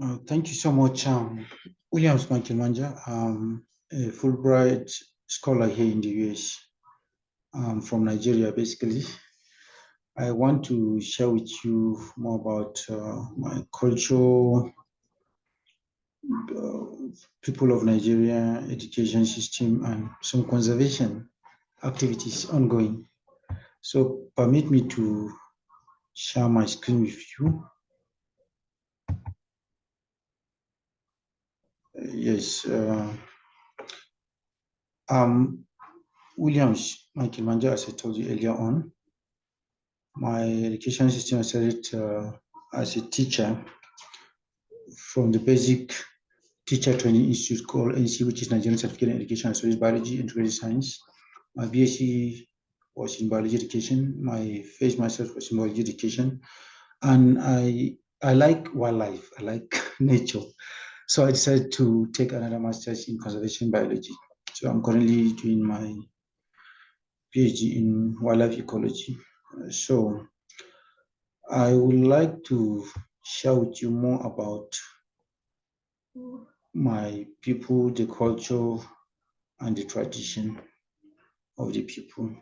Thank you so much, Williams Michael Manja. A Fulbright scholar here in the US, from Nigeria, basically. I want to share with you more about my culture, people of Nigeria, education system, and some conservation activities ongoing. So permit me to share my screen with you. Yes. Um, Williams Michael Manja, as I told you earlier on, my education system started as a teacher from the basic teacher training institute called NC, which is Nigerian Certificate in Education and Social Biology and Integrated Science. My BSc was in biology education. My first master's was in biology education, and I like wildlife. I like nature, so I decided to take another master's in conservation biology. So I'm currently doing my PhD in wildlife ecology. So I would like to share with you more about my people, the culture, and the tradition of the people.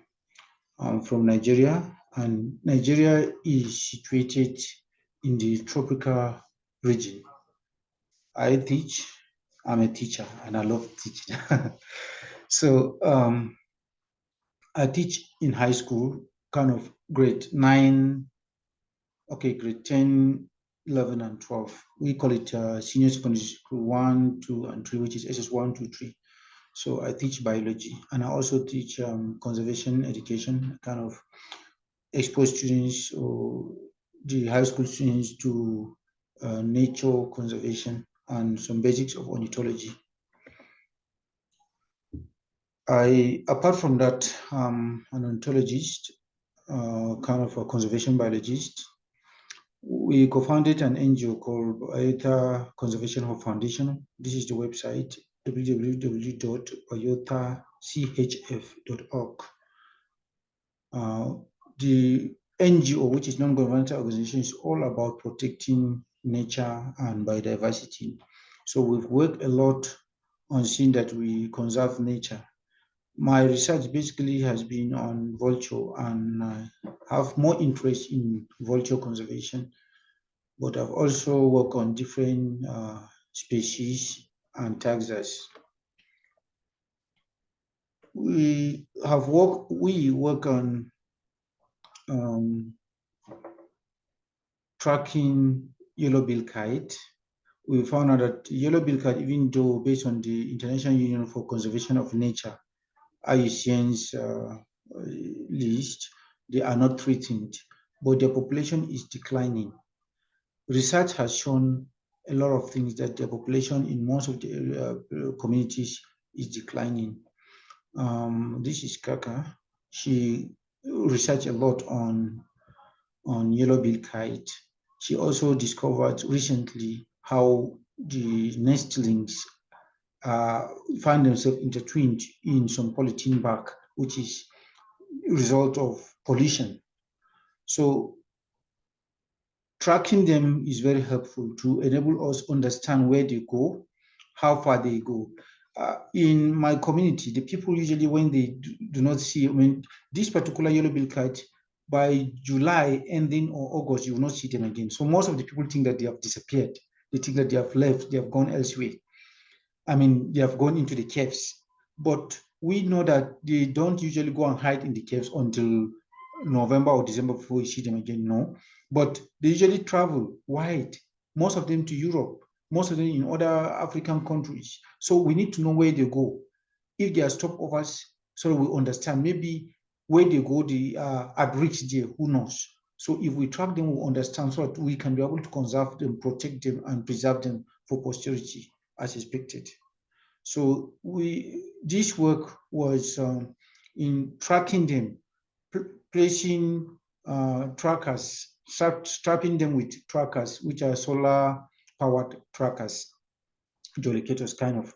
I'm from Nigeria, and Nigeria is situated in the tropical region. I teach, I'm a teacher, and I love teaching. So I teach in high school, kind of grade 9, okay, grade 10, 11, and 12. We call it senior secondary school 1, 2, and 3, which is SS1, 2, 3. So I teach biology, and I also teach conservation education, kind of expose students or the high school students to nature conservation and some basics of ornithology. Apart from that, an ornithologist, kind of a conservation biologist. We co-founded an NGO called Biota Conservation Foundation. This is the website, www.biotachf.org. The NGO, which is non-governmental organization, is all about protecting nature and biodiversity. So we've worked a lot on seeing that we conserve nature. My research basically has been on vulture, and I have more interest in vulture conservation, but I've also worked on different species and taxa. We work on um, tracking yellow-billed kite. We found out that yellow-billed kite, even though based on the International Union for Conservation of Nature, IUCN's list, they are not threatened, but their population is declining. Research has shown a lot of things, that the population in most of the communities is declining. This is Kaka. She researched a lot on yellow-billed kite. She also discovered recently how the nestlings find themselves intertwined in some polythene bag, which is a result of pollution. So tracking them is very helpful to enable us understand where they go, how far they go. In my community, the people usually, when they do not see, this particular yellow-billed kite, by July ending or August, you will not see them again. So most of the people think that they have disappeared. They think that they have left, they have gone elsewhere. They have gone into the caves. But we know that they don't usually go and hide in the caves until November or December before you see them again. No. But they usually travel wide, most of them to Europe, most of them in other African countries. So we need to know where they go. If they are stopovers, so we understand maybe where they go, they are at risk there, who knows? So if we track them, we understand, so that we can be able to conserve them, protect them, and preserve them for posterity as expected. So this work was in tracking them, placing trackers, strapping them with trackers, which are solar-powered trackers, geolocators, kind of,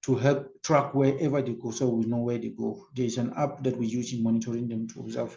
to help track wherever they go, so we know where they go. There's an app that we use in monitoring them to observe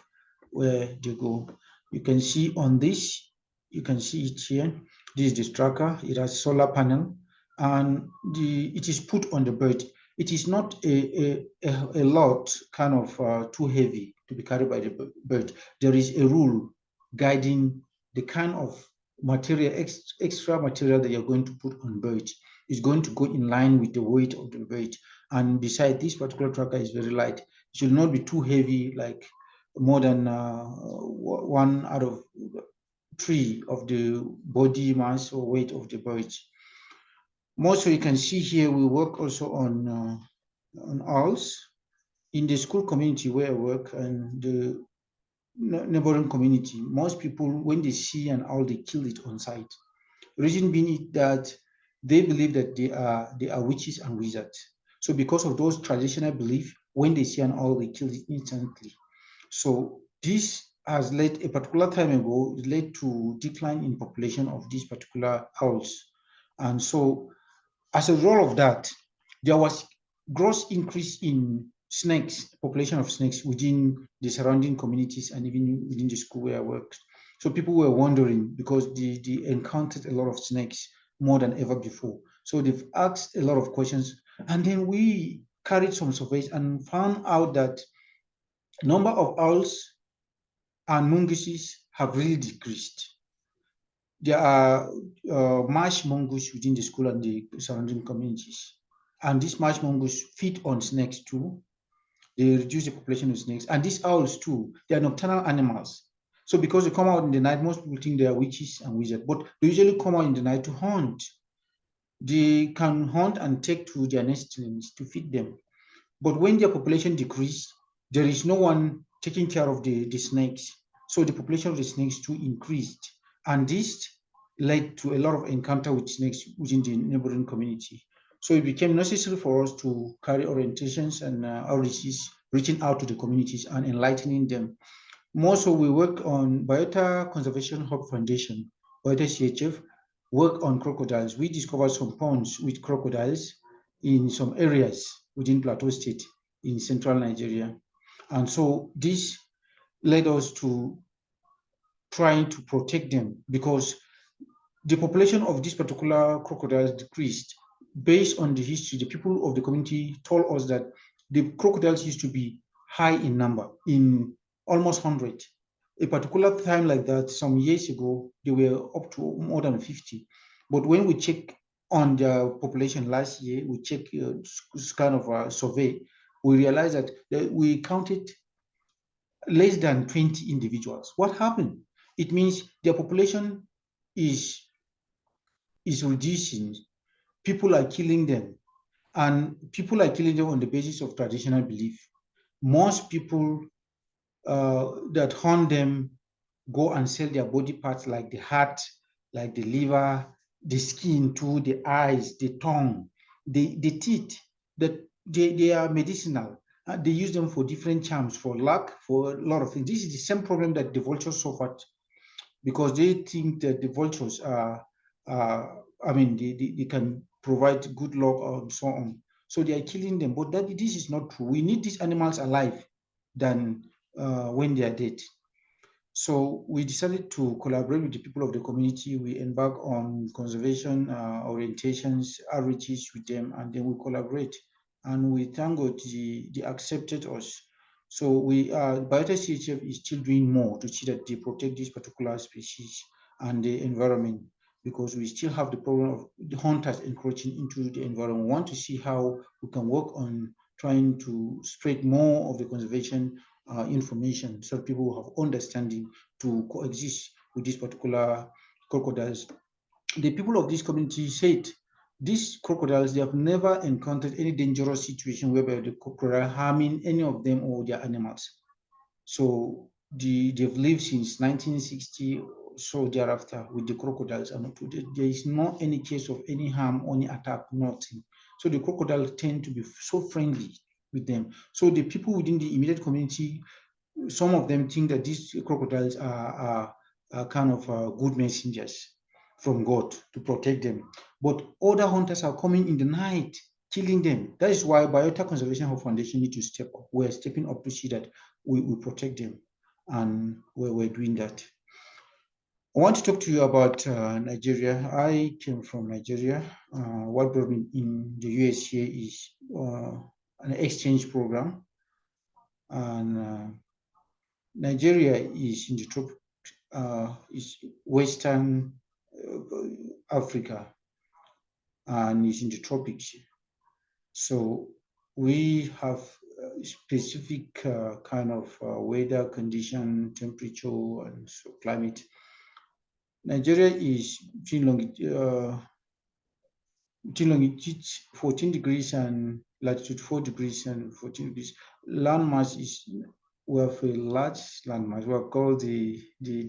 where they go. You can see on this, you can see it here. This is the tracker. It has solar panel, and it is put on the bird. It is not a lot kind of too heavy to be carried by the bird. There is a rule guiding the kind of material, extra material that you're going to put on bird. Is going to go in line with the weight of the bird. And besides, this particular tracker is very light. It should not be too heavy, like more than 1/3 of the body mass or weight of the bird. More so, you can see here, we work also on owls. In the school community where I work and the neighboring community, most people, when they see an owl, they kill it on sight. Reason being that they believe that they are witches and wizards. So because of those traditional beliefs, when they see an owl, they kill it instantly. So this has led, a particular time ago, it led to decline in population of these particular owls. And so as a result of that, there was gross increase in snakes, population of snakes within the surrounding communities and even within the school where I worked. So people were wondering because they encountered a lot of snakes more than ever before. So they've asked a lot of questions. And then we carried some surveys and found out that number of owls and mongooses have really decreased. There are marsh mongoose within the school and the surrounding communities. And these marsh mongoose feed on snakes too. They reduce the population of snakes. And these owls too, they are nocturnal animals. So because they come out in the night, most people think they are witches and wizards, but they usually come out in the night to hunt. They can hunt and take to their nestlings to feed them. But when their population decreased, there is no one taking care of the snakes. So the population of the snakes too increased. And this led to a lot of encounter with snakes within the neighboring community. So it became necessary for us to carry orientations and outreaches, reaching out to the communities and enlightening them. More so, we work on Biota Conservation Hub Foundation, BiotaCHF, work on crocodiles. We discovered some ponds with crocodiles in some areas within Plateau State in central Nigeria. And so this led us to trying to protect them because the population of this particular crocodiles decreased. Based on the history, the people of the community told us that the crocodiles used to be high in number, in almost 100. A particular time like that, some years ago, they were up to more than 50. But when we check on the population last year, we check kind of a survey, we realized that we counted less than 20 individuals. What happened? It means their population is reducing. People are killing them, and people are killing them on the basis of traditional belief. Most people that hunt them go and sell their body parts like the heart, like the liver, the skin too, the eyes, the tongue, the teeth, that they are medicinal. They use them for different charms, for luck, for a lot of things. This is the same problem that the vultures suffered because they think that the vultures they can provide good luck and so on. So they are killing them, but this is not true. We need these animals alive than when they are dead. So we decided to collaborate with the people of the community. We embark on conservation orientations, outreaches with them, and then we collaborate. And we thank God they accepted us. So BiotaCHF is still doing more to see that they protect this particular species and the environment because we still have the problem of the hunters encroaching into the environment. We want to see how we can work on trying to spread more of the conservation information so people will have understanding to coexist with these particular crocodiles. The people of this community said these crocodiles, they have never encountered any dangerous situation whereby the crocodile harming any of them or their animals. So they've lived since 1960 so thereafter with the crocodiles, and there is not any case of any harm, any attack, nothing. So the crocodiles tend to be so friendly with them. So the people within the immediate community, some of them think that these crocodiles are kind of good messengers from God to protect them. But other hunters are coming in the night, killing them. That is why Biota Conservation Foundation need to step up. We're stepping up to see that we protect them, and we're doing that. I want to talk to you about Nigeria. I came from Nigeria. What brought me in the US here is an exchange program, and Nigeria is in the is Western Africa, and is in the tropics. So we have specific kind of weather condition, temperature, and so climate. Nigeria is between longitude 14 degrees and latitude 4 degrees and 14 degrees. Landmass is, we have a large landmass. We are called the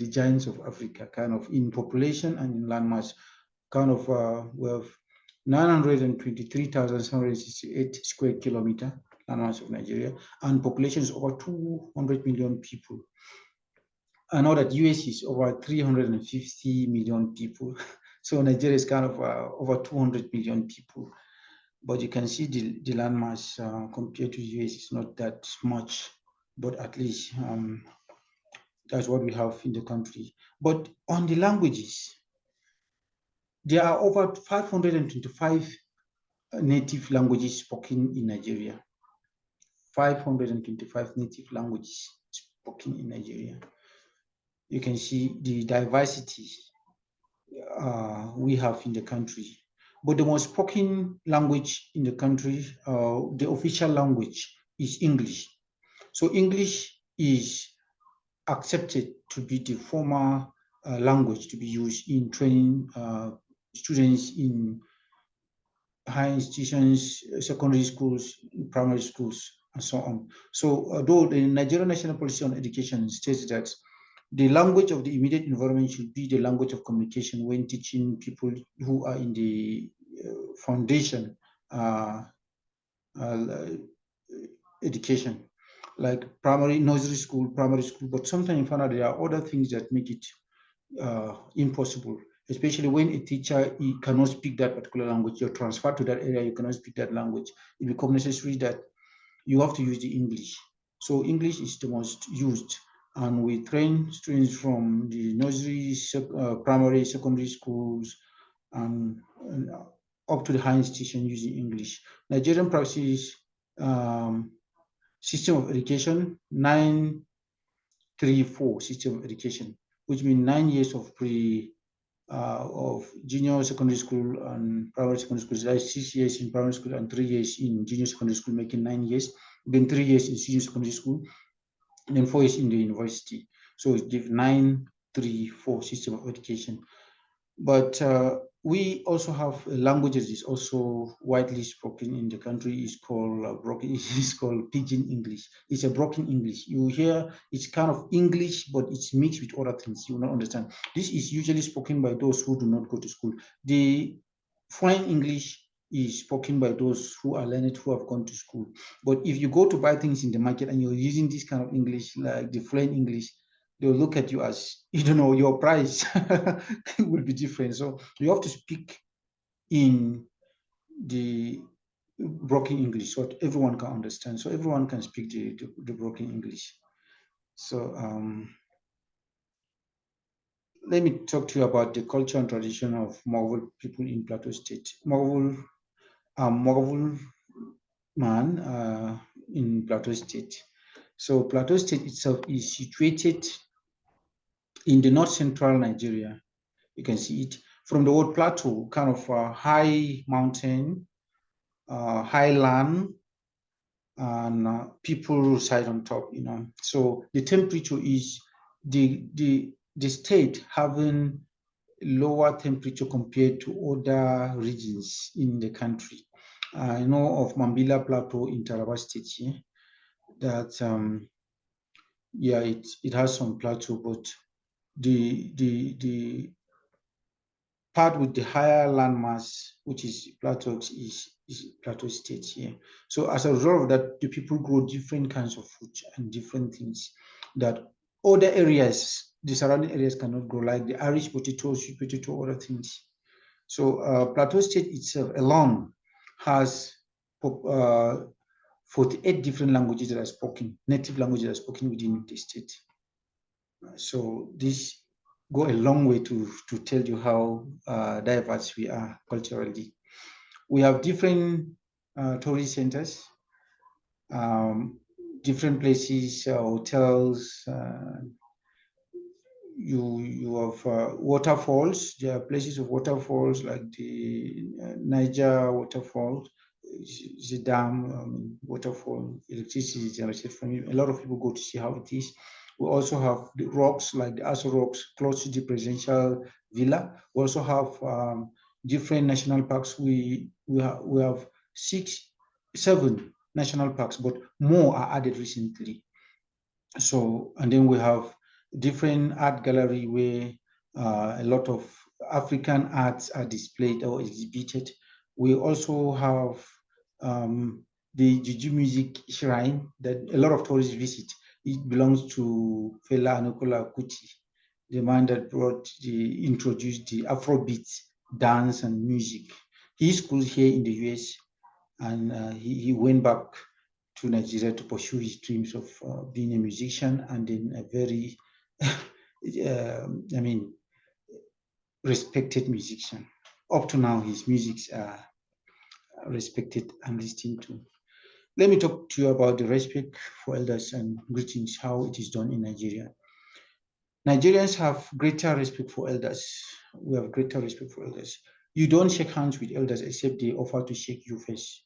giants of Africa, kind of in population and in landmass. Kind of, we have 923,768 square kilometer landmass of Nigeria, and population is over 200 million people. I know that US is over 350 million people. So Nigeria is kind of over 200 million people. But you can see the landmass compared to US is not that much, but at least that's what we have in the country. But on the languages, there are over 525 native languages spoken in Nigeria. 525 native languages spoken in Nigeria. You can see the diversity we have in the country. But the most spoken language in the country, the official language, is English. So English is accepted to be the formal language to be used in training students in high institutions, secondary schools, primary schools, and so on. So though the Nigerian National Policy on Education states that the language of the immediate environment should be the language of communication when teaching people who are in the foundation education, like nursery school, primary school. But sometimes you find out there are other things that make it impossible, especially when a teacher cannot speak that particular language. You're transferred to that area, you cannot speak that language. It becomes necessary that you have to use the English. So English is the most used, and we train students from the nursery, primary, secondary schools, and up to the high institution using English. Nigerian practice system of education, 9-3-4 system of education, which means 9 years of of junior secondary school and primary secondary school. That's 6 years in primary school and 3 years in junior secondary school, making 9 years. Then 3 years in senior secondary school, and then 4 years in the university. So it gives 9-3-4 system of education. But we also have languages is also widely spoken in the country. Is called It's called Pidgin English. It's a broken English. You hear it's kind of English, but it's mixed with other things. You will not understand. This is usually spoken by those who do not go to school. The fine English is spoken by those who are learned, who have gone to school. But if you go to buy things in the market and you're using this kind of English, like the fluent English, they'll look at you as, your price will be different. So you have to speak in the broken English so everyone can understand, so everyone can speak the broken English. So let me talk to you about the culture and tradition of Mwaghavul people in Plateau State. Mwaghavul man in Plateau State. So Plateau State itself is situated in the north central Nigeria. You can see it from the word plateau, kind of a high mountain, high land, and people reside on top. So the temperature is the state having lower temperature compared to other regions in the country. I know of Mambila Plateau in Taraba State here, that yeah, it has some plateau, but the part with the higher landmass, which is plateaus, is Plateau State here. So as a result of that, the people grow different kinds of food and different things that other areas, the surrounding areas, cannot grow, like the Irish potato, sweet potato, other things. So Plateau State itself alone has 48 different languages that are spoken, native languages that are spoken within the state. So this go a long way to tell you how diverse we are culturally. We have different tourist centers, different places, hotels. You have waterfalls. There are places of waterfalls like the Niger waterfall. It's a dam, waterfall. Electricity is generated from it. A lot of people go to see how it is. We also have the rocks like the Aso Rocks close to the presidential villa. We also have different national parks. We have seven national parks, but more are added recently. So, and then we have different art gallery where a lot of African arts are displayed or exhibited. We also have the Juju Music Shrine that a lot of tourists visit. It belongs to Fela Anukola Kuti, the man that introduced the Afrobeat dance and music. He schooled here in the US, and he went back to Nigeria to pursue his dreams of being a musician, and then a very, respected musician. Up to now, his musics are respected and listened to. Let me talk to you about the respect for elders and greetings, how it is done in Nigeria. Nigerians have greater respect for elders. We have greater respect for elders. You don't shake hands with elders except they offer to shake you first.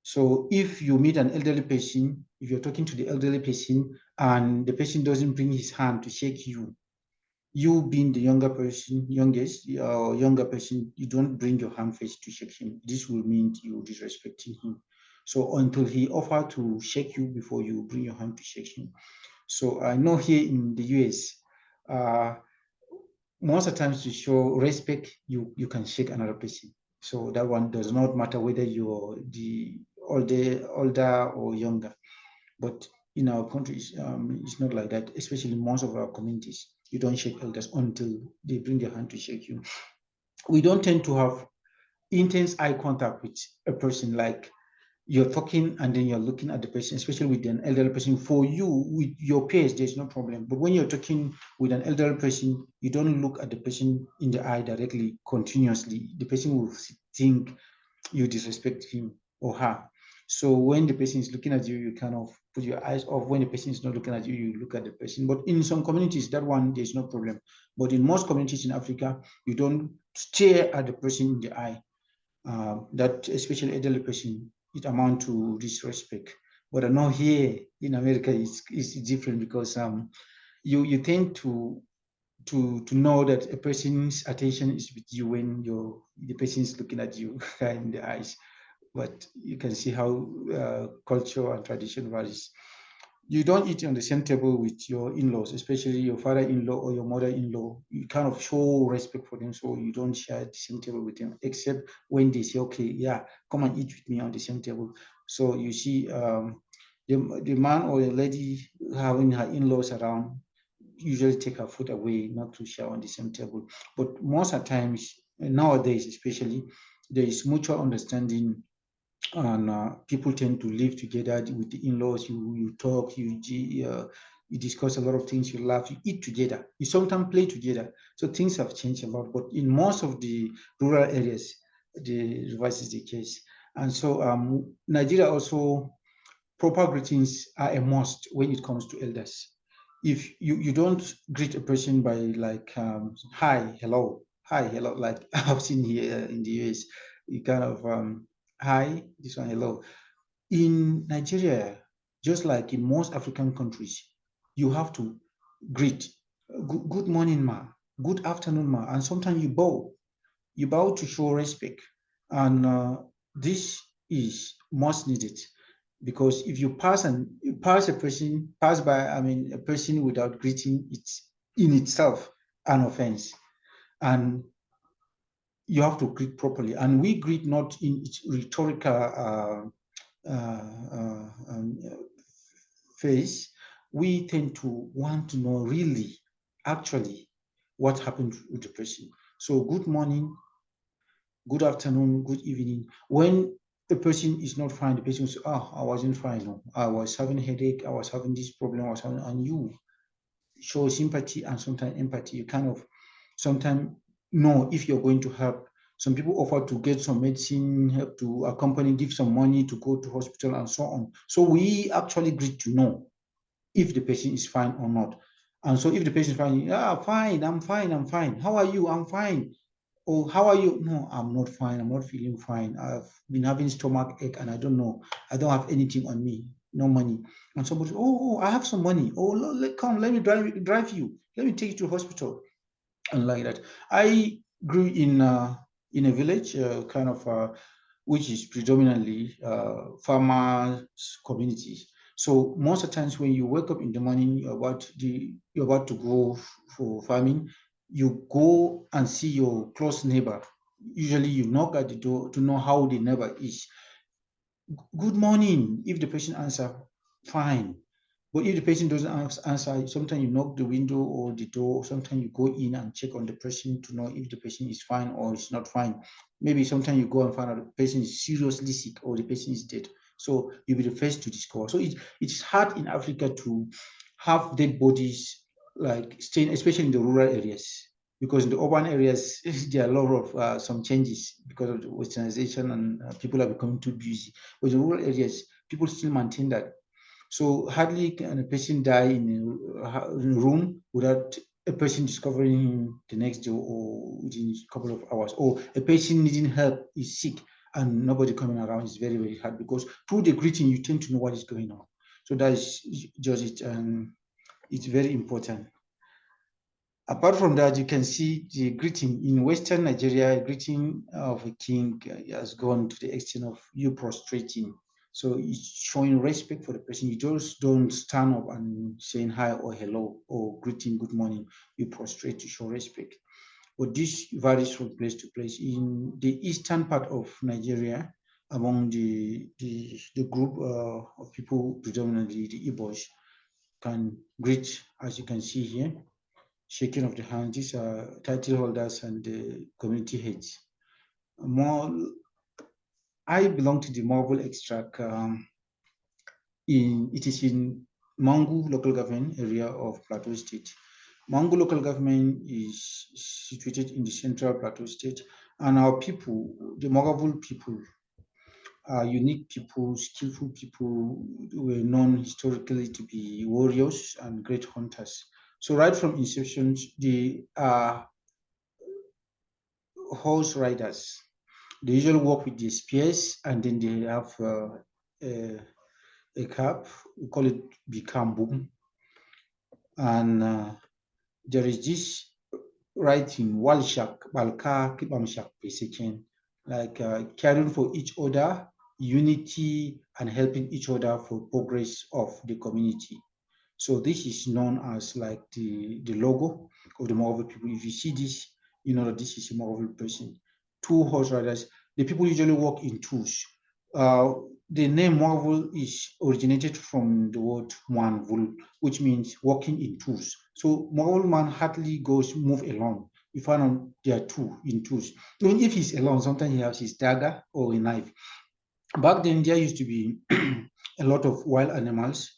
So if you meet an elderly person, if you're talking to the elderly person and the person doesn't bring his hand to shake you, you being the younger person, younger person, you don't bring your hand first to shake him. This will mean you disrespecting him. So until he offer to shake you before you bring your hand to shake him. So I know here in the US, most of the times to show respect, you can shake another person. So that one does not matter whether you're the older or younger. But in our countries, it's not like that, especially most of our communities. You don't shake elders until they bring their hand to shake you. We don't tend to have intense eye contact with a person, like you're talking and then you're looking at the person, especially with an elderly person. For you, with your peers, there's no problem. But when you're talking with an elderly person, you don't look at the person in the eye directly, continuously. The person will think you disrespect him or her. So when the person is looking at you, you kind of put your eyes off. When the person is not looking at you, you look at the person. But in some communities, that one, there's no problem. But in most communities in Africa, you don't stare at the person in the eye. That especially elderly person, it amounts to disrespect. But I know here in America, it's different because you tend to know that a person's attention is with you when the person is looking at you in the eyes. But you can see how culture and tradition varies. You don't eat on the same table with your in-laws, especially your father-in-law or your mother-in-law. You kind of show respect for them, so you don't share the same table with them, except when they say, okay, yeah, come and eat with me on the same table. So you see the man or the lady having her in-laws around usually take her food away, not to share on the same table. But most of the times, nowadays especially, there is mutual understanding, and people tend to live together with the in-laws. You talk, you discuss a lot of things, you laugh, you eat together, you sometimes play together. So things have changed a lot, but in most of the rural areas, the reverse is the case. And so Nigeria also, proper greetings are a must when it comes to elders. If you don't greet a person by like hi, hello, like I've seen here in the US, you kind of hi, this one, hello. In Nigeria, just like in most African countries, you have to greet. Good morning, ma. Good afternoon, ma. And sometimes you bow. You bow to show respect. And this is most needed, because if you pass by, a person without greeting, it's in itself an offense. And you have to greet properly. And we greet not in its rhetorical phase. We tend to want to know really, actually, what happened with the person. So good morning, good afternoon, good evening. When the person is not fine, the person will say, I wasn't fine. No. I was having a headache. I was having this problem. And show sympathy and sometimes empathy. You kind of sometimes know if you're going to help. Some people offer to get some medicine, help to accompany, give some money to go to hospital and so on. So we actually greet to know if the patient is fine or not. And so if the patient is fine, fine, I'm fine, I'm fine. How are you? I'm fine. Oh, how are you? No, I'm not fine. I'm not feeling fine. I've been having stomach ache and I don't know. I don't have anything on me, no money. And somebody, I have some money. Oh, come, let me drive you. Let me take you to hospital. And like that. I grew in a village, which is predominantly farmers communities. So most of the times when you wake up in the morning, you're about to go for farming, you go and see your close neighbor. Usually you knock at the door to know how the neighbor is. Good morning. If the person answer, fine. But if the person doesn't answer, sometimes you knock the window or the door. Sometimes you go in and check on the person to know if the person is fine or is not fine. Maybe sometimes you go and find out the person is seriously sick or the person is dead. So you'll be the first to discover. So it's hard in Africa to have dead bodies like staying, especially in the rural areas, because in the urban areas there are a lot of some changes because of the westernization and people are becoming too busy. But in the rural areas, people still maintain that. So hardly can a patient die in a room without a person discovering him the next day or within a couple of hours, or a patient needing help is sick and nobody coming around is very, very hard, because through the greeting you tend to know what is going on. So that is just it, and it's very important. Apart from that, you can see the greeting in Western Nigeria. Greeting of a king has gone to the extent of you prostrating. So it's showing respect for the person. You just don't stand up and saying hi or hello or greeting, good morning. You prostrate to show respect. But this varies from place to place. In the eastern part of Nigeria, among the group of people, predominantly the Igbos, can greet, as you can see here, shaking of the hand. These are title holders and the community heads. More, I belong to the Mwaghavul extract. It is in Mangu local government area of Plateau State. Mangu local government is situated in the central Plateau State, and our people, the Mwaghavul people, are unique people, skillful people who were known historically to be warriors and great hunters. So right from inception, they are horse riders. They usually work with the spears, and then they have a cap. We call it Bikambum. And there is this writing, Walshak, Balka, Kibamshak, basically, like caring for each other, unity, and helping each other for progress of the community. So this is known as like the logo of the Mwaghavul people. If you see this, you know that this is a Mwaghavul person. Two horse riders. The people usually walk in twos. Uh, the name Mwaghavul is originated from the word Mwaghavul, which means walking in twos. So Mwaghavul man hardly goes move alone. You find out there are two in twos. Even if he's alone, sometimes he has his dagger or a knife. Back then, there used to be a lot of wild animals.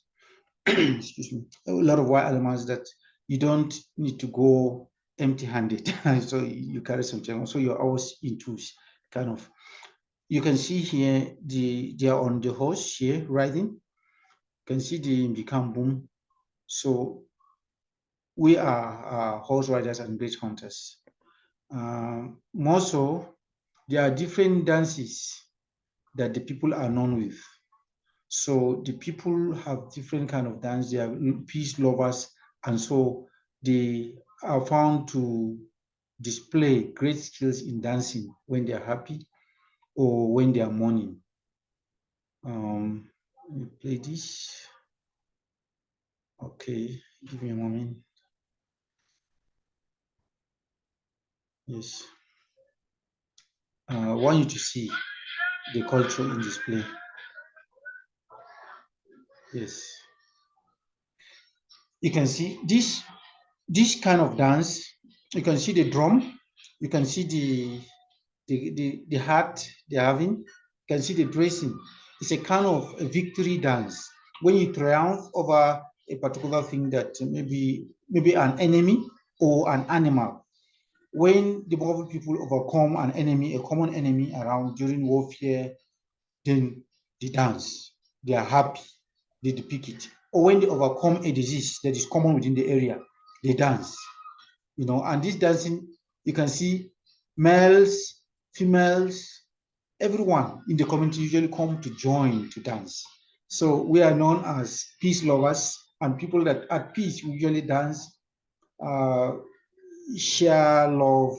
Excuse me, a lot of wild animals that you don't need to go empty-handed. So you carry some time. So you're always in twos, kind of. You can see here they are on the horse here riding. You can see the become boom. So we are horse riders and great hunters. More so, there are different dances that the people are known with. So the people have different kind of dance. They are peace lovers, and so they are found to display great skills in dancing when they are happy or when they are mourning. Let me play this. Okay, give me a moment. Yes, I want you to see the culture in display. Yes, you can see this kind of dance. You can see the drum. You can see the hat they're having. You can see the dressing. It's a kind of a victory dance. When you triumph over a particular thing that maybe maybe an enemy or an animal. When the Mwaghavul people overcome an enemy, a common enemy around during warfare, then they dance. They are happy. They depict it. Or when they overcome a disease that is common within the area, they dance. And this dancing, you can see males, females, everyone in the community usually come to join to dance. So we are known as peace lovers, and people that at peace usually dance, share love,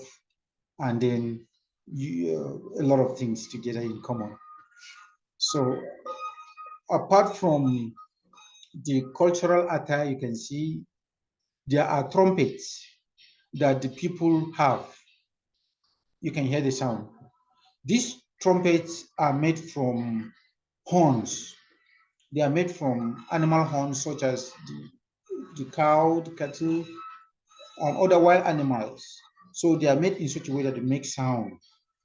and then a lot of things together in common. So apart from the cultural attire, you can see there are trumpets that the people have. You can hear the sound. These trumpets are made from horns. They are made from animal horns, such as the cow, the cattle, and other wild animals. So they are made in such a way that they make sound.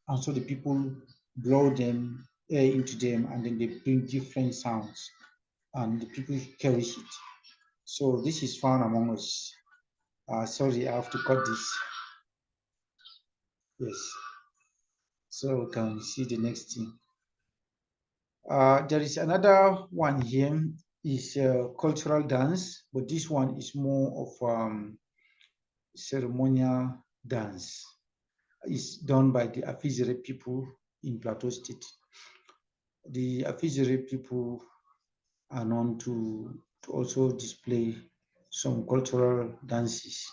And so the people blow them, air into them, and then they bring different sounds. And the people cherish it. So this is found among us. Sorry, I have to cut this. Yes. So we can see the next thing. There is another one here, is cultural dance, but this one is more of ceremonial dance. It's done by the Afizere people in Plateau State. The Afizere people are known to also display some cultural dances.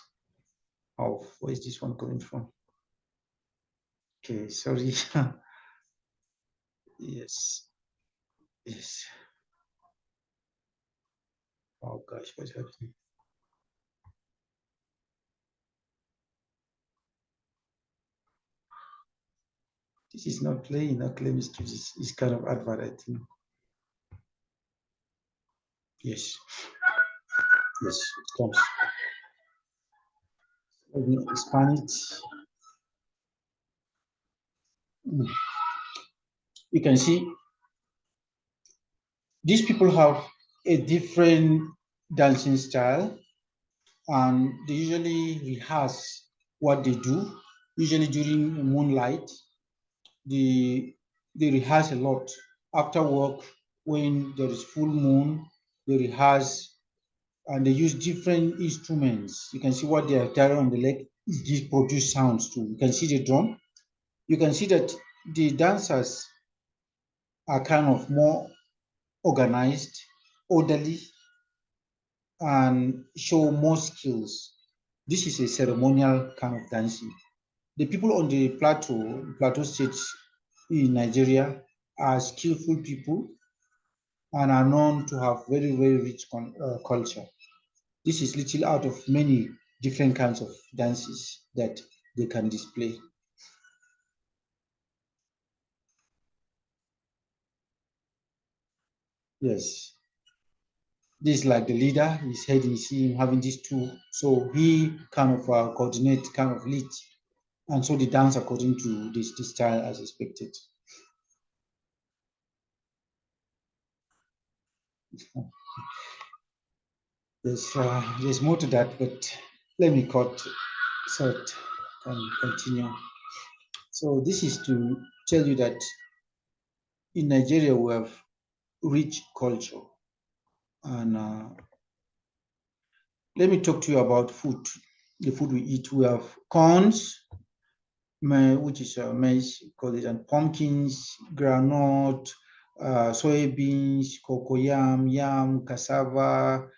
Where is this one coming from? Okay, sorry. Yes, yes. Oh gosh, what's happening? This is not playing. Not let me skip this. It's kind of advert, I think. Yes, yes, it comes. Let me expand it. You can see these people have a different dancing style, and they usually rehearse what they do. Usually during moonlight, they they rehearse a lot. After work, when there is full moon, they rehearse, and they use different instruments. You can see what they are carrying on the leg. It produce sounds too. You can see the drum. You can see that the dancers are kind of more organized, orderly, and show more skills. This is a ceremonial kind of dancing. The people on the plateau states in Nigeria, are skillful people and are known to have very, very rich culture. This is little out of many different kinds of dances that they can display. Yes, this is like the leader, he's heading, see him having these two. So he kind of coordinate, kind of lead, and so they dance according to this style as expected. There's more to that, but let me cut short and continue. So this is to tell you that in Nigeria we have rich culture, and let me talk to you about food. The food we eat, we have corns, which is maize, call it, and pumpkins, granite, soybeans, cocoyam, yam, cassava,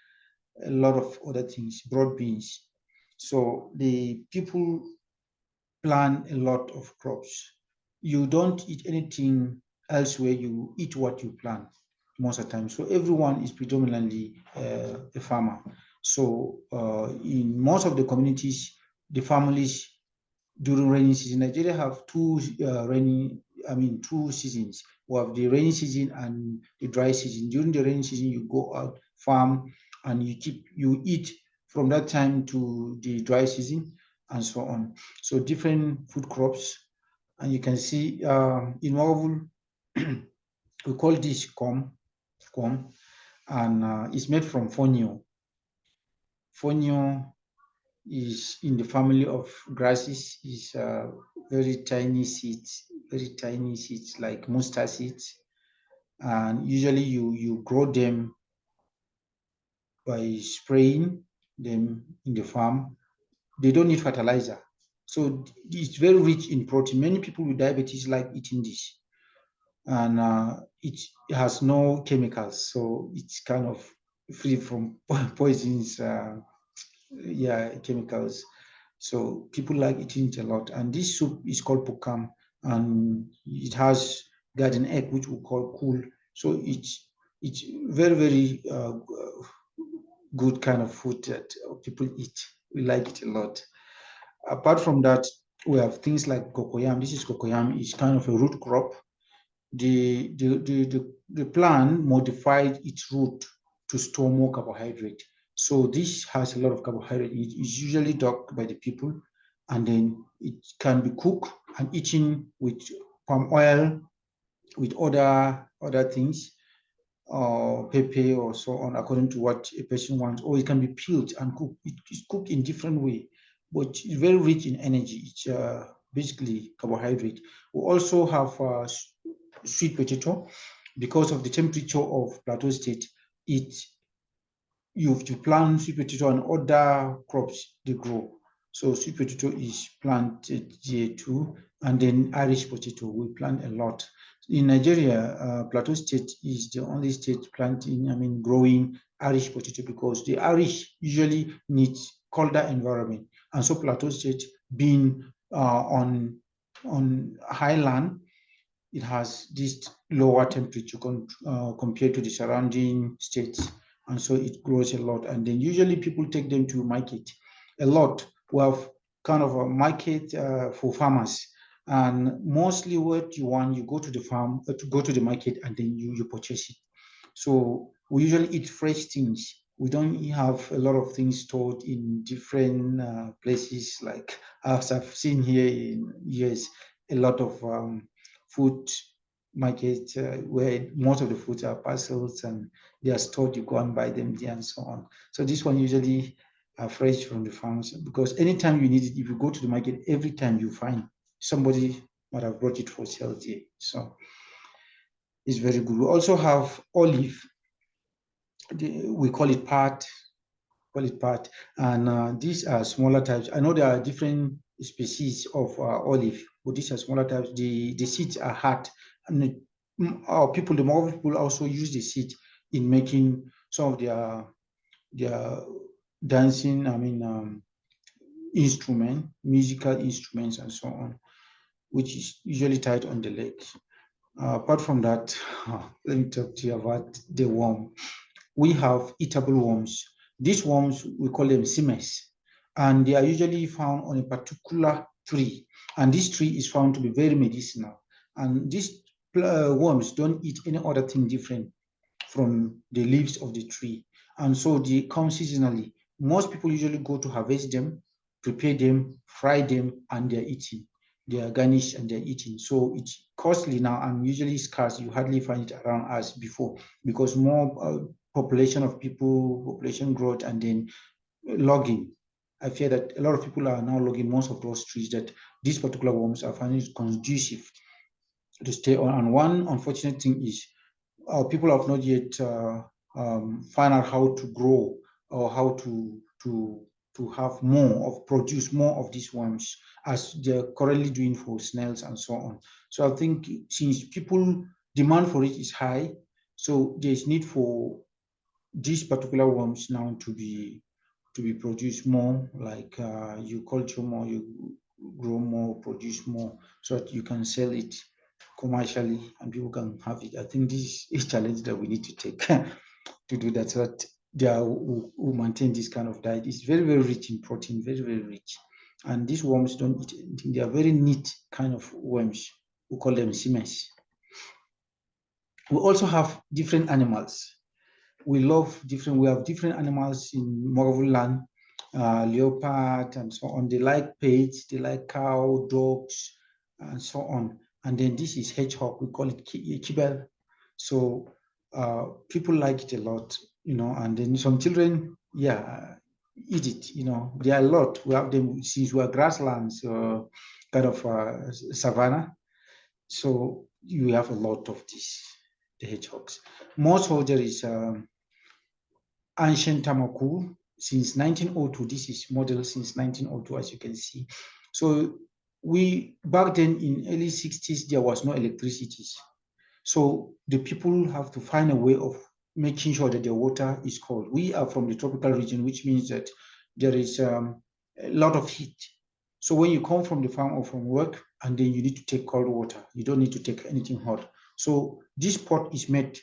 a lot of other things, broad beans. So the people plant a lot of crops. You don't eat anything elsewhere, you eat what you plant most of the time. So everyone is predominantly a farmer. So in most of the communities, the families during rainy season, Nigeria have two seasons. We have the rainy season and the dry season. During the rainy season, you go out farm and you eat from that time to the dry season and so on. So different food crops, and you can see in Mwaghavul, we call this com, and it's made from fonio. Fonio. is in the family of grasses, is very tiny seeds like mustard seeds. And usually you grow them by spraying them in the farm. They don't need fertilizer. So it's very rich in protein. Many people with diabetes like eating this. And it has no chemicals. So it's kind of free from poisons, chemicals. So people like eating it a lot. And this soup is called pokam, and it has garden egg, which we call cool. So it's very, very good kind of food that people eat. We like it a lot. Apart from that, we have things like cocoyam. This is cocoyam. It's kind of a root crop. The plant modified its root to store more carbohydrate. So this has a lot of carbohydrate. It is usually dug by the people, and then it can be cooked and eaten with palm oil, with other things, or pepper or so on, according to what a person wants. Or it can be peeled and cooked. It is cooked in different way, but it's very rich in energy. It's basically carbohydrate. We also have sweet potato. Because of the temperature of Plateau State, it you have to plant sweet potato and other crops they grow. So sweet potato is planted here too, and then Irish potato we plant a lot. In Nigeria, Plateau State is the only state growing Irish potato, because the Irish usually need colder environment, and so Plateau State being on highland, it has this lower temperature compared to the surrounding states, and so it grows a lot. And then usually people take them to market a lot. We have kind of a market for farmers, and mostly what you want, you go to the farm, to go to the market, and then you purchase it. So we usually eat fresh things. We don't have a lot of things stored in different places, like as I've seen here in US, a lot of food markets where most of the foods are parcels and they are stored. You go and buy them there and so on. So this one usually are fresh from the farms, because anytime you need it, if you go to the market, every time you find somebody might have brought it for sale there. So it's very good. We also have olive. We call it part, and these are smaller types. I know there are different species of olive, but these are smaller types. The seeds are hard, and the more people also use the seed in making some of their dancing, musical instruments, and so on, which is usually tied on the legs. Apart from that, let me talk to you about the worm. We have eatable worms. These worms, we call them simes, and they are usually found on a particular tree. And this tree is found to be very medicinal. And these worms don't eat any other thing different from the leaves of the tree. And so they come seasonally. Most people usually go to harvest them, prepare them, fry them, and they're eating. They are garnished and they're eaten. So it's costly now and usually scarce. You hardly find it around as before, because more population of people, population growth, and then logging. I fear that a lot of people are now logging most of those trees, that these particular worms are finding it conducive to stay on. And one unfortunate thing is people have not yet found out how to grow, or how to have more of produce more of these worms, as they're currently doing for snails and so on. So I think since people demand for it is high, so there's need for these particular worms now to be produced more, like you culture more, you grow more, produce more, so that you can sell it commercially and people can have it. I think this is a challenge that we need to take to do that, so that they will maintain this kind of diet. It's very, very rich in protein, very, very rich. And these worms don't eat anything. They are very neat kind of worms. We call them simes. We also have different animals. We have different animals in Mwaghavul land, leopard and so on. They like pigs, they like cow, dogs, and so on. And then this is hedgehog, we call it kibel. So people like it a lot, and then some children, eat it. You know, there are a lot. We have them since we are grasslands, kind of savanna. So you have a lot of these, the hedgehogs. Also, there is ancient Tamakul since 1902. This is model since 1902, as you can see. So we, back then in early 60s, there was no electricity. So the people have to find a way of making sure that their water is cold. We are from the tropical region, which means that there is a lot of heat. So when you come from the farm or from work, and then you need to take cold water, you don't need to take anything hot. So this pot is made,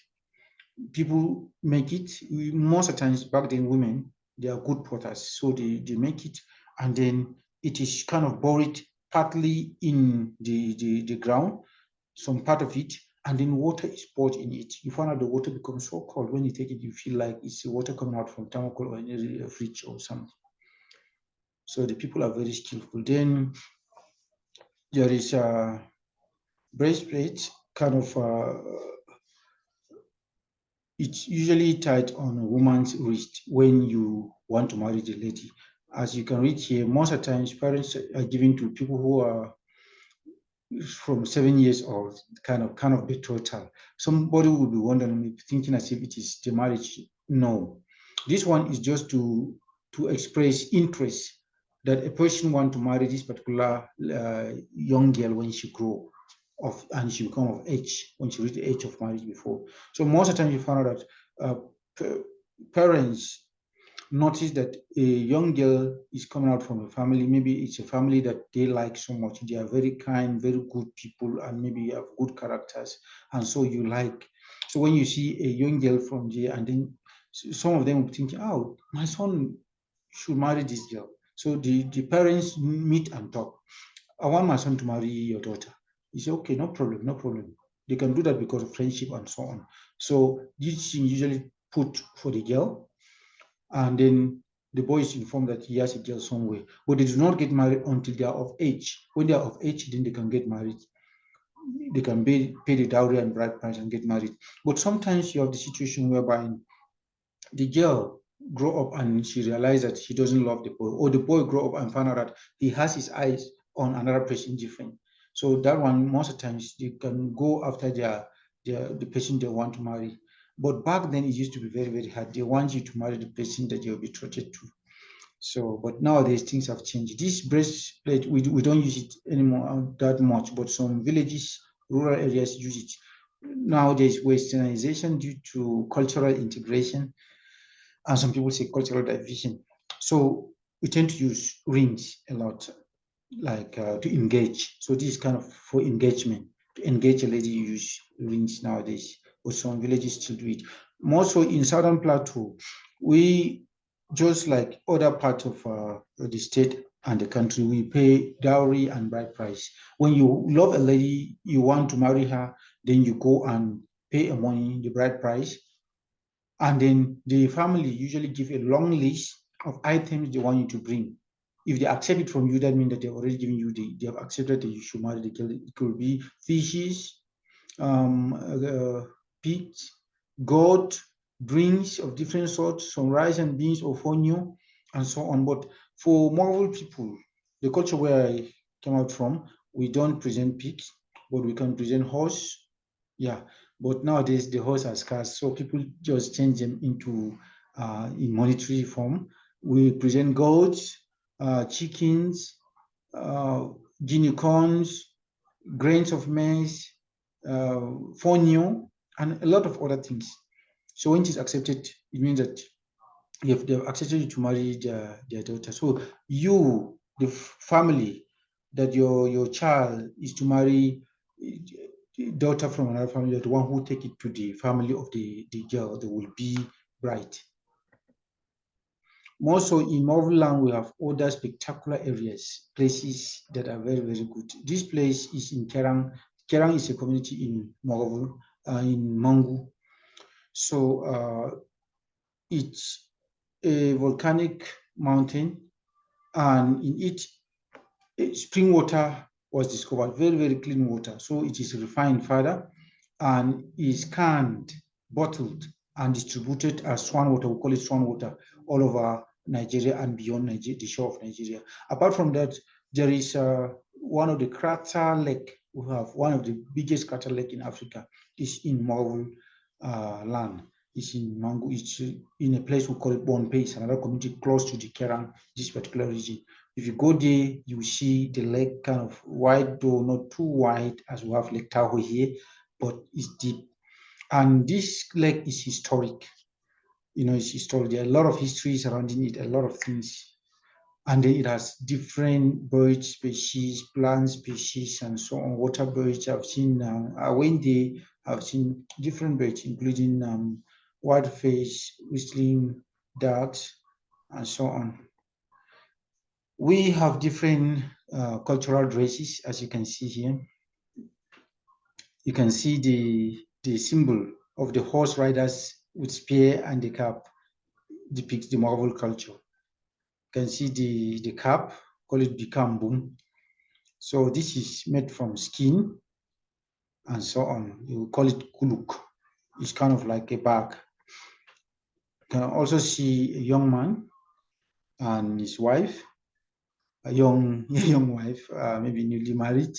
people make it. Most of the times back then, women, they are good potters. So they make it, and then it is kind of buried partly in the ground, some part of it, and then water is poured in it. You find out the water becomes so cold. When you take it, you feel like it's the water coming out from thermocol or a fridge or something. So the people are very skillful. Then there is a breastplate, kind of, it's usually tied on a woman's wrist when you want to marry the lady. As you can read here, most of the times parents are giving to people who are from 7 years old, kind of betrothal. Somebody will be wondering, thinking as if it is the marriage. No, this one is just to express interest that a person want to marry this particular young girl when she grow of, and she become of age, when she reach the age of marriage before. So most of the time you find out that parents notice that a young girl is coming out from a family, maybe it's a family that they like so much, they are very kind, very good people, and maybe you have good characters, and so you like. So when you see a young girl from there, and then some of them will think, oh, my son should marry this girl. So the parents meet and talk. I want my son to marry your daughter. He said, okay, no problem, no problem. They can do that because of friendship and so on. So this thing usually put for the girl, and then the boy is informed that he has a girl somewhere, but they do not get married until they are of age. When they are of age, then they can get married. They can pay the dowry and bride price and get married. But sometimes you have the situation whereby the girl grow up and she realizes that she doesn't love the boy, or the boy grow up and find out that he has his eyes on another person different. So that one, most of the times, they can go after the person they want to marry. But back then, it used to be very, very hard. They want you to marry the person that you're betrothed to. So, but nowadays things have changed. This breastplate, we don't use it anymore that much, but some villages, rural areas use it. Nowadays, westernization due to cultural integration, and some people say cultural division. So we tend to use rings a lot, like to engage. So this is kind of for engagement. To engage a lady, you use rings nowadays, but some villages still do it. More so in southern Plateau, we, just like other parts of the state and the country, we pay dowry and bride price. When you love a lady, you want to marry her, then you go and pay a money, the bride price, and then the family usually give a long list of items they want you to bring. If they accept it from you, that means that they've already given you they have accepted that you should marry the girl. It could be fishes, pigs, goat, drinks of different sorts, some rice and beans or fonio, and so on. But for Mwaghavul people, the culture where I came out from, we don't present pigs, but we can present horse. Yeah, but nowadays the horse are scarce, so people just change them into in monetary form. We present goats, chickens, guinea corns, grains of maize, fonio, and a lot of other things. So when it is accepted, it means that they've accepted you to marry their daughter. So you, the family, that your child is to marry daughter from another family, the one who take it to the family of the girl, they will be bride. More so in Mwaghavul land, we have other spectacular areas, places that are very, very good. This place is in Kerang. Kerang is a community in Mwaghavul, in Mangu. So it's a volcanic mountain, and in it, spring water was discovered, very, very clean water. So it is refined further and is canned, bottled, and distributed as swan water. We call it swan water all over Nigeria and beyond Nigeria, the shore of Nigeria. Apart from that, there is one of the crater lake. We have one of the biggest crater lake in Africa is in Mwaghavul land. It's in Mango. It's in a place we call it Bonpace, another community close to the Kerang, this particular region. If you go there, you see the lake kind of wide, though not too wide as we have Lake Tahoe here, but it's deep. And this lake is historic. It's historic. There are a lot of history surrounding it, a lot of things. And then it has different bird species, plant species, and so on. Water birds. I've seen, I went there, I've seen different birds, including whitefish, whistling ducks, and so on. We have different cultural dresses, as you can see here. You can see the symbol of the horse riders with spear and the cap depicts the Mwaghavul culture. You can see the cap, call it Bikambum. So this is made from skin and so on. You call it kuluk. It's kind of like a bag. You can also see a young man and his wife, a young wife, maybe newly married.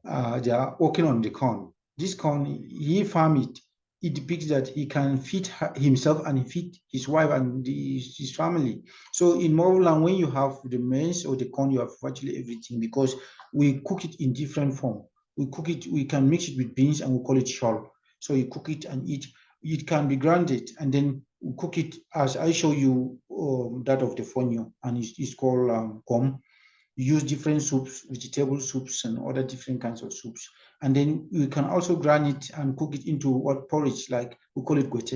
They are working on the corn. This corn, he farm it. It depicts that he can feed himself and feed his wife and his family. So in Moroland, when you have the maize or the corn, you have virtually everything because we cook it in different form. We cook it, we can mix it with beans and we call it shol. So you cook it and eat. It can be grounded and then we cook it as I show you that of the fonio, and it's called gom. Use different soups, vegetable soups and other different kinds of soups. And then we can also grind it and cook it into what porridge, like we call it gote.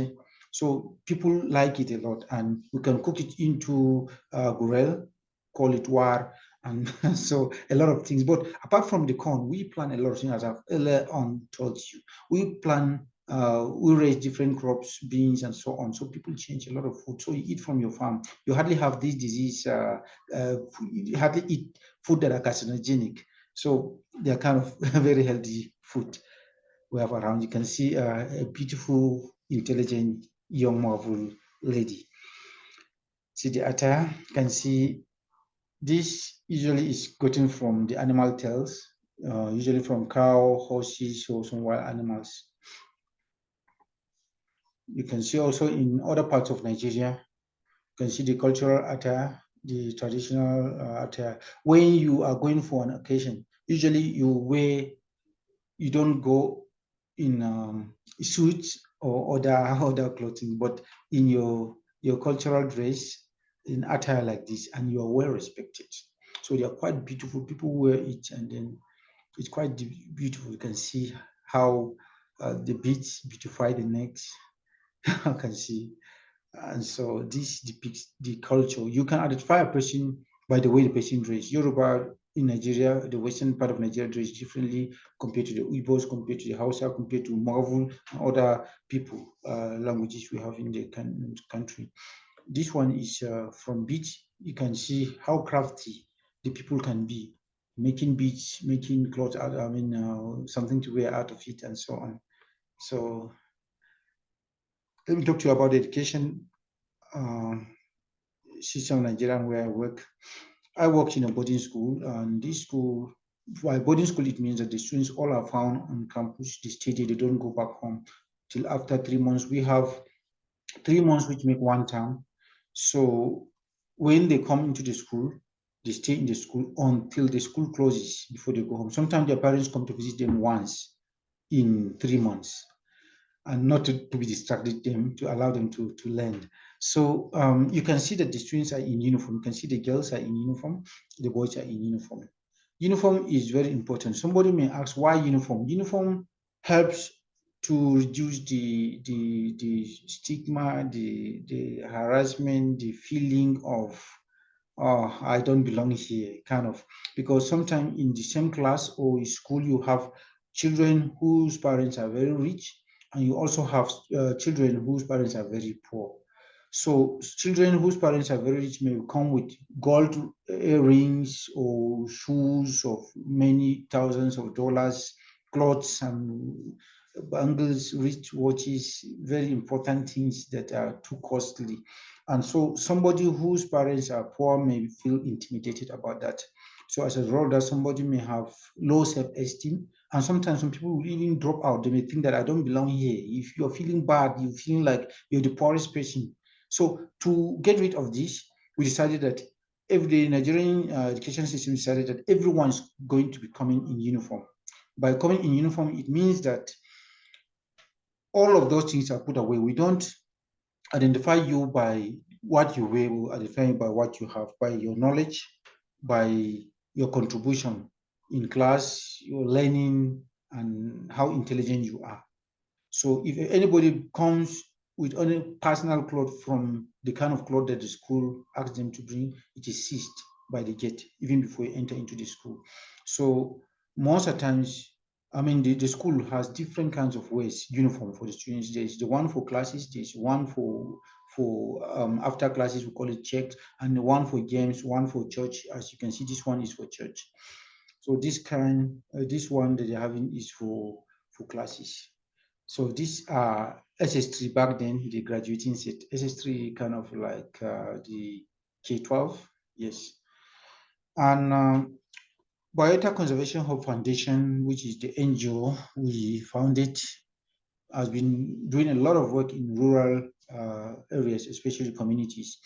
So people like it a lot. And we can cook it into gurel, call it war, and so a lot of things. But apart from the corn, we plant a lot of things, as I've earlier on told you. We raise different crops, beans, and so on. So people change a lot of food. So you eat from your farm. You hardly have this disease. You hardly eat food that are carcinogenic. So they are kind of very healthy food we have around. You can see a beautiful, intelligent young Mwaghavul lady. See the attire. You can see this usually is gotten from the animal tails, usually from cow, horses, or some wild animals. You can see also in other parts of Nigeria, you can see the cultural attire, the traditional attire. When you are going for an occasion, usually you don't go in suits or other clothing, but in your cultural dress, in attire like this, and you are well respected. So they are quite beautiful. People wear it, and then it's quite beautiful. You can see how the beads beautify the necks. I can see. And so this depicts the culture. You can identify a person by the way the person dresses. Yoruba in Nigeria, the western part of Nigeria dress differently compared to the Igbos, compared to the Hausa, compared to Mwaghavul and other people, languages we have in the country. This one is from beads. You can see how crafty the people can be, making beads, making clothes out, something to wear out of it and so on. So let me talk to you about the education system in Nigeria where I work. I worked in a boarding school, and this school, by boarding school, it means that the students all are found on campus, they stay there, they don't go back home till after 3 months. We have 3 months which make one term. So when they come into the school, they stay in the school until the school closes before they go home. Sometimes their parents come to visit them once in 3 months, and not to be distracted them, to allow them to learn. So you can see that the students are in uniform. You can see the girls are in uniform, the boys are in uniform. Uniform is very important. Somebody may ask why uniform. Uniform helps to reduce the stigma, the harassment, the feeling of oh, I don't belong here, kind of, because sometimes in the same class or school you have children whose parents are very rich, and you also have children whose parents are very poor. So children whose parents are very rich may come with gold earrings or shoes of many thousands of dollars, clothes and bangles, rich watches, very important things that are too costly. And so somebody whose parents are poor may feel intimidated about that. So as a result, that somebody may have low self-esteem, and sometimes some people will even drop out. They may think that I don't belong here. If you're feeling bad, you're feeling like you're the poorest person. So to get rid of this, we decided that the Nigerian education system decided that everyone's going to be coming in uniform. By coming in uniform, it means that all of those things are put away. We don't identify you by what you wear, we identify you by what you have, by your knowledge, by your contribution in class, your learning, and how intelligent you are. So if anybody comes with any personal clothes from the kind of clothes that the school asks them to bring, it is seized by the gate even before you enter into the school. So most of the times, I mean, the school has different kinds of ways, uniform for the students. There's the one for classes, there's one for after classes, we call it checked, and the one for games, one for church. As you can see, this one is for church. So this one that they're having is for classes. So these are SS3 back then, the graduating set. SS3 kind of like the K-12, yes. And Biota Conservation Hub Foundation, which is the NGO we founded, has been doing a lot of work in rural areas, especially communities.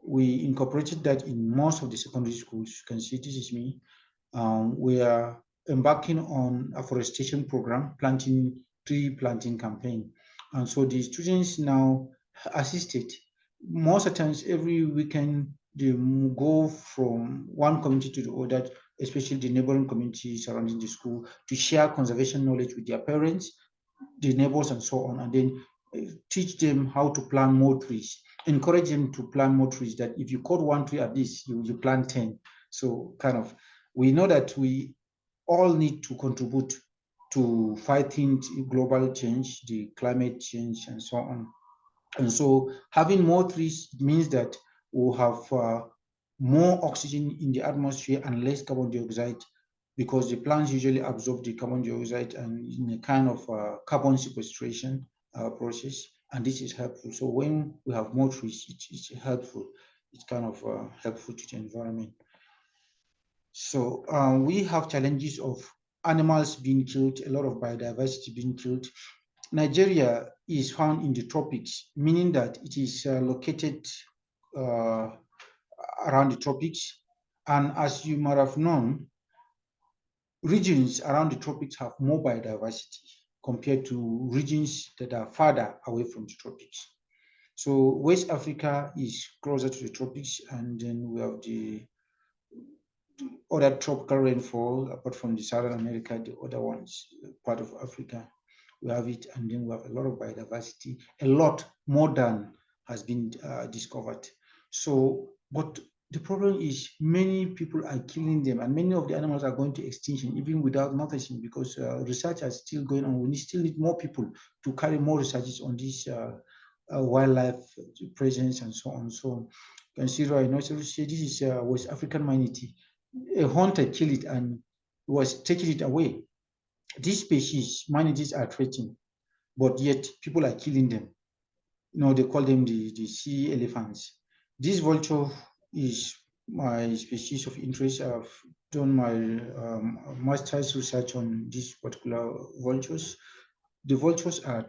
We incorporated that in most of the secondary schools. You can see this is me. We are embarking on a forestation program, tree planting campaign. And so the students now assisted. Most of the times, every weekend, they go from one community to the other, especially the neighboring community surrounding the school, to share conservation knowledge with their parents, the neighbors, and so on, and then teach them how to plant more trees, encourage them to plant more trees, that if you cut one tree at this, you plant 10. So kind of, we know that we all need to contribute to fighting global change, the climate change, and so on. And so having more trees means that we'll have more oxygen in the atmosphere and less carbon dioxide, because the plants usually absorb the carbon dioxide and in a kind of carbon sequestration process, and this is helpful. So when we have more trees, it's helpful. It's kind of helpful to the environment. So we have challenges of animals being killed, a lot of biodiversity being killed. Nigeria is found in the tropics, meaning that it is located uh, around the tropics. And as you might have known, regions around the tropics have more biodiversity compared to regions that are farther away from the tropics. So West Africa is closer to the tropics, and then we have the other tropical rainfall, apart from the Southern America, the other ones, part of Africa, we have it, and then we have a lot of biodiversity, a lot more than has been discovered. So, but the problem is many people are killing them, and many of the animals are going to extinction even without noticing, because research is still going on. We still need more people to carry more researches on this wildlife presence and so on. So, you can see right now, so this is West African manatee. A hunter killed it and was taking it away. These species, manatees, are threatened, but yet people are killing them. You know, they call them the sea elephants. This vulture is my species of interest. I've done my master's research on these particular vultures. The vultures are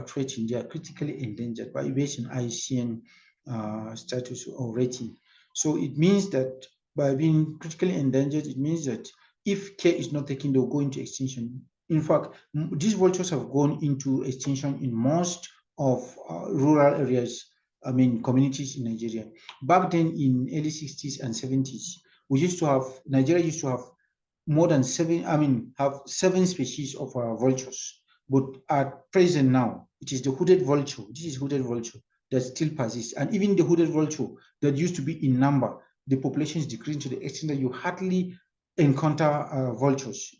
threatened. They are critically endangered by based on IUCN status or rating. So it means that by being critically endangered, it means that if care is not taken, they'll go into extinction. In fact, these vultures have gone into extinction in most of rural areas, I mean, communities in Nigeria. Back then in early 60s and 70s, Nigeria used to have more than have 7 species of vultures. But at present now, it is the hooded vulture. This is hooded vulture that still persists. And even the hooded vulture that used to be in number, the population is decreasing to the extent that you hardly encounter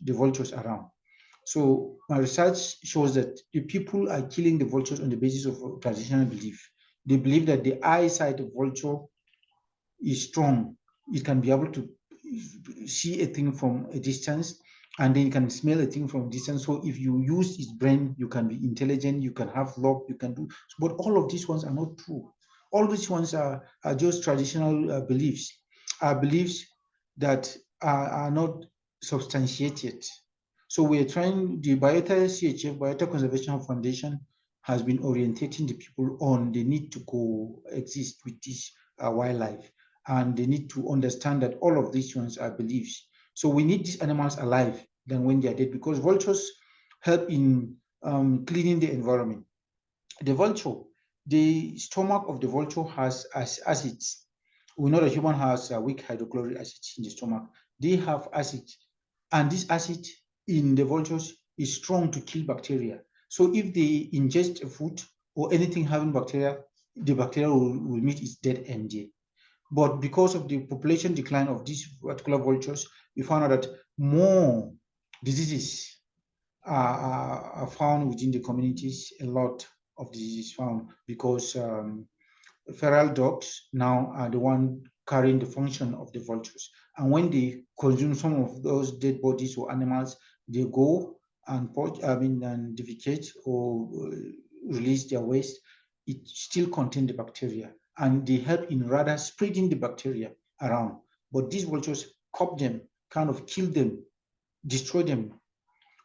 the vultures around. So my research shows that the people are killing the vultures on the basis of traditional belief. They believe that the eyesight of vulture is strong. It can be able to see a thing from a distance, and then you can smell a thing from a distance. So if you use its brain, you can be intelligent, you can have love, you can do. But all of these ones are not true. All these ones are just traditional beliefs, are beliefs that are not substantiated. So we're trying, the BiotaCHF, Biota Conservation Foundation, has been orientating the people on the need to coexist with this wildlife, and they need to understand that all of these ones are beliefs. So we need these animals alive than when they are dead, because vultures help in cleaning the environment. The vulture, the stomach of the vulture has acids. We know that human has weak hydrochloric acid in the stomach. They have acid, and this acid in the vultures is strong to kill bacteria. So if they ingest a food or anything having bacteria, the bacteria will meet its dead end there. But because of the population decline of these particular vultures, we found out that more diseases are found within the communities. A lot of diseases found because feral dogs now are the one carrying the function of the vultures. And when they consume some of those dead bodies or animals, they go and and defecate or release their waste. It still contains the bacteria, and they help in rather spreading the bacteria around. But these vultures cop them, kind of kill them, destroy them.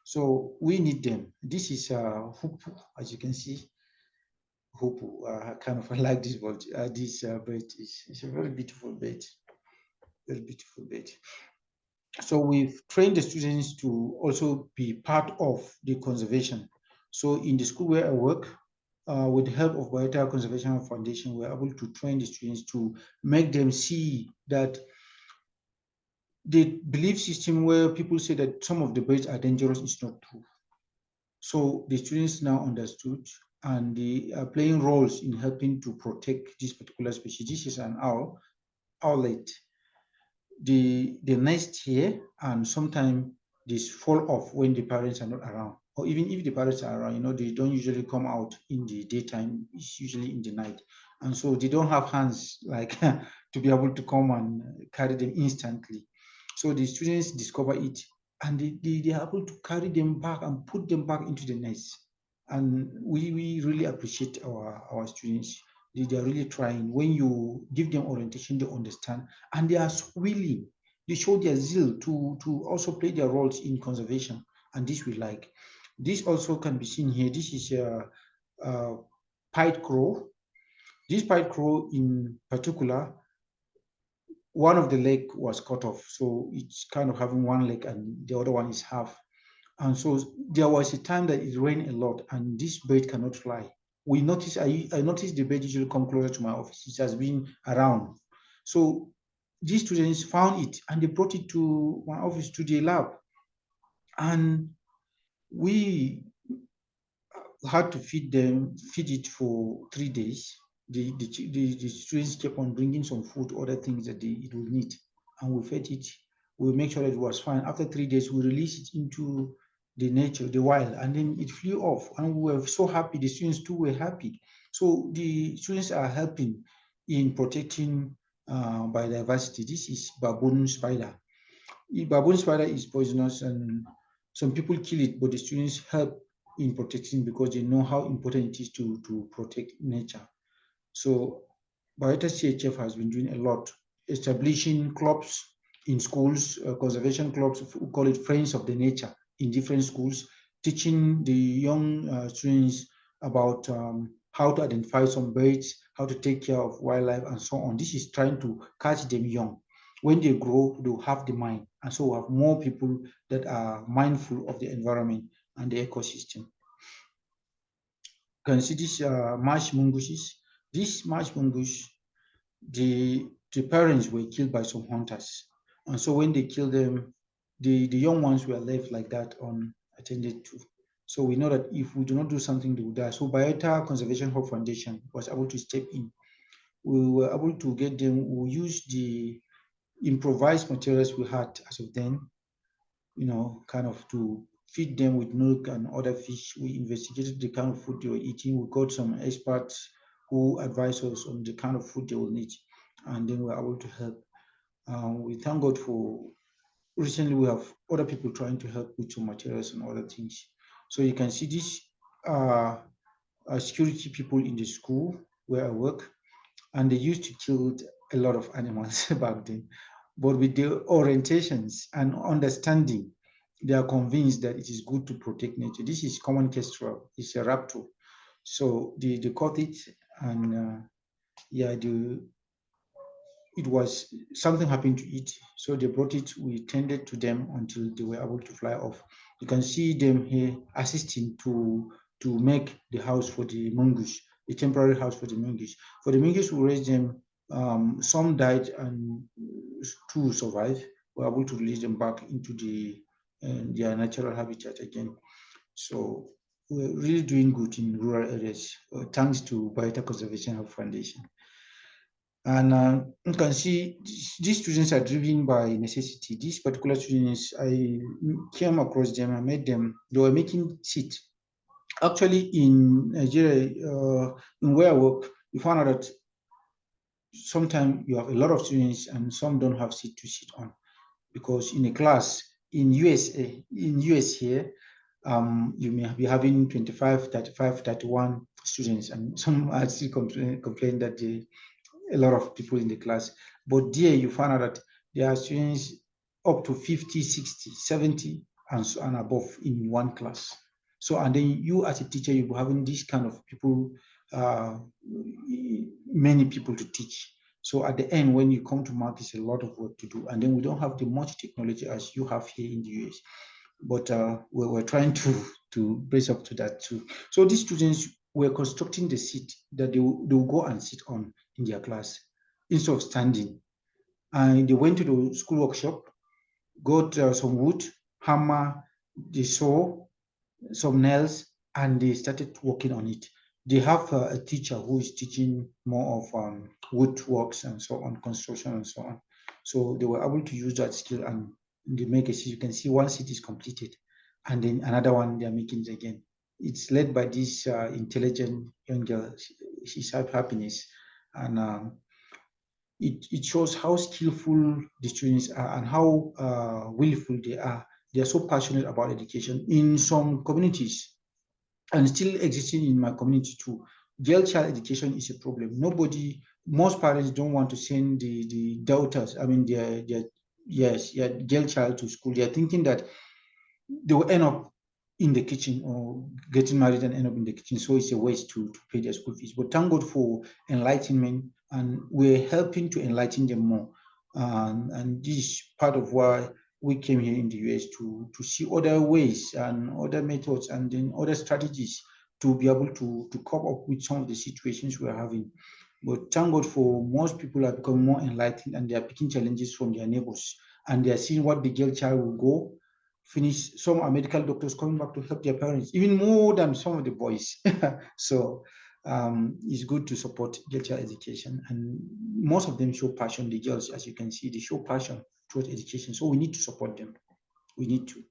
So we need them. This is Hupu, as you can see. Hupu, kind of I like this bird. This bird is a very beautiful bird. Very beautiful bird. So we've trained the students to also be part of the conservation. So in the school where I work, with the help of Biota Conservation Foundation, we're able to train the students to make them see that the belief system where people say that some of the birds are dangerous is not true. So the students now understood, and they are playing roles in helping to protect this particular species. This is an owl, owlet. They nest here, and sometimes they fall off when the parents are not around. Or even if the parents are around, they don't usually come out in the daytime. It's usually in the night. And so they don't have hands like to be able to come and carry them instantly. So the students discover it, and they are able to carry them back and put them back into the nest. And we really appreciate our students. They are really trying. When you give them orientation, they understand, and they are so willing. They show their zeal to also play their roles in conservation, and this we like. This also can be seen here. This is a pied crow. This pied crow in particular, one of the leg was cut off, so it's kind of having one leg and the other one is half. And so there was a time that it rained a lot, and this bird cannot fly. We noticed, I noticed the bird usually come closer to my office. It has been around. So these students found it, and they brought it to my office, to the lab. And we had to feed it for 3 days. The students kept on bringing some food, other things that it would need, and we fed it. We make sure that it was fine. After 3 days, we released it into the nature, the wild, and then it flew off. And we were so happy. The students too were happy. So the students are helping in protecting biodiversity. This is baboon spider. Baboon spider is poisonous, and some people kill it, but the students help in protecting because they know how important it is to protect nature. So BiotaCHF has been doing a lot, establishing clubs in schools, conservation clubs, we call it Friends of the Nature, in different schools, teaching the young students about how to identify some birds, how to take care of wildlife, and so on. This is trying to catch them young. When they grow, they'll have the mind. And so we have more people that are mindful of the environment and the ecosystem. You can see these marsh mongooses. These marsh mongoose, the parents were killed by some hunters. And so when they killed them, the young ones were left like that unattended to. So we know that if we do not do something, they will die. So Biota Conservation Hub Foundation was able to step in. We were able to get them. We used the improvised materials we had as of then, kind of to feed them with milk and other fish. We investigated the kind of food they were eating. We got some experts who advised us on the kind of food they will need, and then we were able to help. We thank God for recently we have other people trying to help with some materials and other things. So you can see these security people in the school where I work. and they used to kill a lot of animals back then. But with the orientations and understanding, they are convinced that it is good to protect nature. This is common kestrel. It's a raptor. So they caught it, and yeah, it was something happened to it. So they brought it. We tended to them until they were able to fly off. You can see them here assisting to make the house for the mongoose, the temporary house for the mongoose. For the mongoose, we raised them. Some died and two survived. We were able to release them back into their natural habitat again. So we're really doing good in rural areas, thanks to Biota Conservation Foundation. And you can see these students are driven by necessity. These particular students, I came across them, I met them, they were making seat. Actually, in Nigeria, in where I work, we found out that sometimes you have a lot of students and some don't have seat to sit on, because in a class in US here, you may be having 25, 35, 31 students, and some are still complain that a lot of people in the class. But there you find out that there are students up to 50, 60, 70, and so and above in one class. So, and then you as a teacher, you're having this kind of people, uh, many people to teach. So at the end, when you come to mark, it's a lot of work to do. And then we don't have the much technology as you have here in the US. But we're trying to brace up to that too. So these students were constructing the seat that they will go and sit on in their class instead of standing. And they went to the school workshop, got some wood, hammer, they saw some nails, and they started working on it. They have a teacher who is teaching more of woodworks and so on, construction and so on. So they were able to use that skill, and they make a seat. You can see one seat is completed, and then another one they are making it again. It's led by this intelligent young girl. She's happiness, and it shows how skillful the students are and how willful they are. They are so passionate about education. In some communities, and still existing in my community too, girl child education is a problem. Most parents don't want to send the daughters, I mean their yes, yeah, girl child to school. They are thinking that they will end up in the kitchen or getting married and end up in the kitchen. So it's a waste to pay their school fees. But thank God for enlightenment, and we're helping to enlighten them more. And this is part of why we came here in the US to see other ways and other methods and then other strategies to be able to cope up with some of the situations we are having. But thank God for most people are becoming more enlightened, and they are picking challenges from their neighbors, and they are seeing what the girl child will go finish. Some are medical doctors coming back to help their parents, even more than some of the boys. So it's good to support girl child education, and most of them show passion. The girls, as you can see, they show passion towards education. So we need to support them. We need to.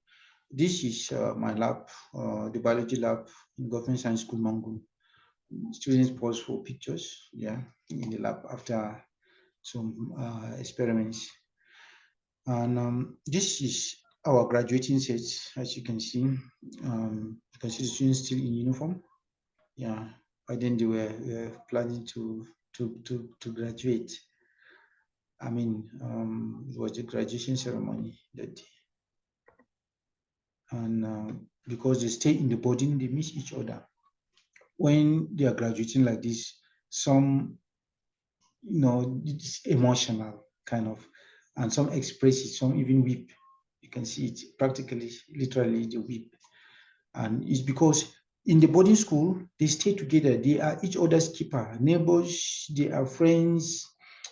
This is my lab, the biology lab in Government Science School, Mangu. Students pose for pictures, yeah, in the lab after some experiments. And this is our graduating set, as you can see. You can see the students still in uniform. Yeah, by then they were planning to graduate. I mean, it was the graduation ceremony that day. And because they stay in the boarding, they miss each other. When they are graduating like this, some, it's emotional kind of, and some express it, some even weep. You can see it practically, literally, they weep. And it's because in the boarding school, they stay together. They are each other's keeper, neighbors, they are friends.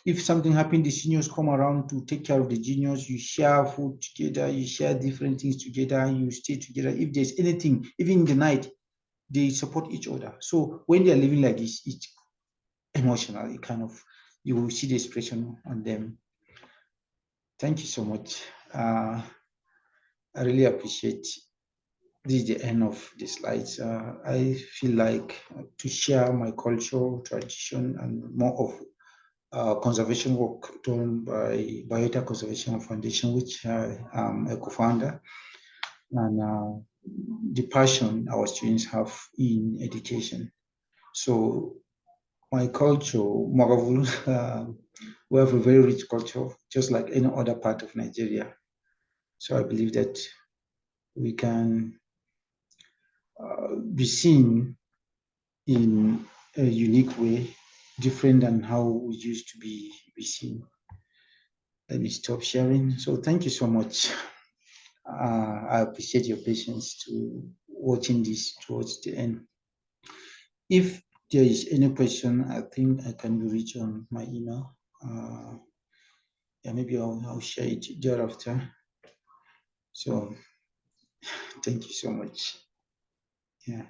If something happened, the seniors come around to take care of the juniors. You share food together, you share different things together, you stay together. If there's anything, even in the night, they support each other. So when they are living like this, it's emotional. It kind of, you will see the expression on them. Thank you so much. I really appreciate. This is the end of the slides. I feel like to share my culture, tradition, and more of conservation work done by Biota Conservation Foundation, which I am a co-founder, and the passion our students have in education. So my culture, Mwaghavul, we have a very rich culture, just like any other part of Nigeria. So I believe that we can be seen in a unique way, different than how we used to be seen. Let me stop sharing. So thank you so much. I appreciate your patience to watching this towards the end. If there is any question, I think I can be reached on my email. Yeah, maybe I'll share it thereafter. So thank you so much. Yeah.